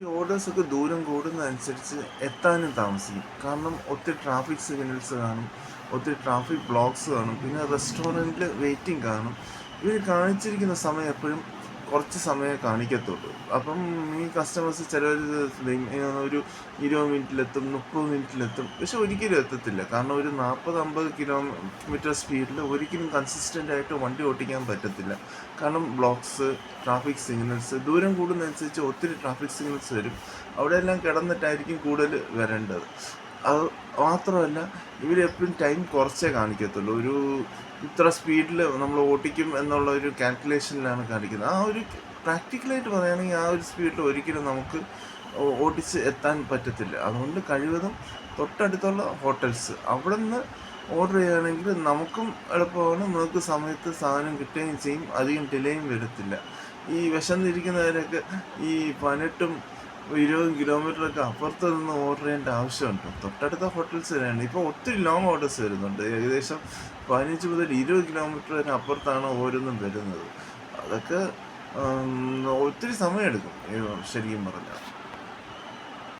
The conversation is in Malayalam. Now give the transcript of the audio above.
ഈ ഓർഡേഴ്സൊക്കെ ദൂരം കൂടുന്നതനുസരിച്ച് എത്താനും താമസിക്കും. കാരണം ഒത്തിരി ട്രാഫിക് സിഗ്നൽസ് കാണും, ഒത്തിരി ട്രാഫിക് ബ്ലോക്ക്സ് കാണും, പിന്നെ റെസ്റ്റോറൻറ്റിൽ വെയിറ്റിംഗ് കാണും. ഇവർ കാണിച്ചിരിക്കുന്ന സമയം എപ്പോഴും കുറച്ച് സമയമേ കാണിക്കത്തുള്ളൂ. അപ്പം ഈ കസ്റ്റമേഴ്സ് ചിലർ ഒരു 20 മിനിറ്റിലെത്തും, 30 മിനിറ്റിലെത്തും, പക്ഷെ ഒരിക്കലും എത്തത്തില്ല. കാരണം ഒരു 40-50 കിലോമീറ്റർ സ്പീഡിൽ ഒരിക്കലും കൺസിസ്റ്റൻ്റ് ആയിട്ട് വണ്ടി ഓടിക്കാൻ പറ്റത്തില്ല. കാരണം ബ്ലോക്സ്, ട്രാഫിക് സിഗ്നൽസ് ദൂരം കൂടുന്നതനുസരിച്ച് ഒത്തിരി ട്രാഫിക് സിഗ്നൽസ് വരും. അവിടെയെല്ലാം കിടന്നിട്ടായിരിക്കും കൂടുതൽ വരേണ്ടത്. അത് മാത്രമല്ല, ഇവരെപ്പോഴും ടൈം കുറച്ചേ കാണിക്കത്തുള്ളൂ. ഒരു ഇത്ര സ്പീഡിൽ നമ്മൾ ഓടിക്കും എന്നുള്ള ഒരു കാൽക്കുലേഷനിലാണ് കാണിക്കുന്നത്. ആ ഒരു പ്രാക്ടിക്കലായിട്ട് പറയുകയാണെങ്കിൽ ആ ഒരു സ്പീഡിൽ ഒരിക്കലും നമുക്ക് ഓടിച്ച് എത്താൻ പറ്റത്തില്ല. അതുകൊണ്ട് കഴിവതും തൊട്ടടുത്തുള്ള ഹോട്ടൽസ് അവിടെ നിന്ന് ഓർഡർ ചെയ്യുകയാണെങ്കിൽ നമുക്കും എളുപ്പമാണ്, നമുക്ക് സമയത്ത് സാധനം കിട്ടുകയും ചെയ്യും, അധികം ഡിലേയും വരത്തില്ല. ഈ വിശന്നിരിക്കുന്നവരൊക്കെ ഈ 18 20 കിലോമീറ്ററൊക്കെ അപ്പുറത്ത് നിന്ന് ഓർഡർ ചെയ്യേണ്ട ആവശ്യമുണ്ട്. തൊട്ടടുത്ത ഹോട്ടൽസ് തന്നെയാണ്. ഇപ്പോൾ ഒത്തിരി ലോങ് ഓർഡേഴ്സ് വരുന്നുണ്ട്. ഏകദേശം 15 മുതൽ 20 കിലോമീറ്റർ വരെ അപ്പുറത്താണ് ഓരോന്നും വരുന്നത്. അതൊക്കെ ഒത്തിരി സമയമെടുക്കും ശരിക്കും പറഞ്ഞാൽ.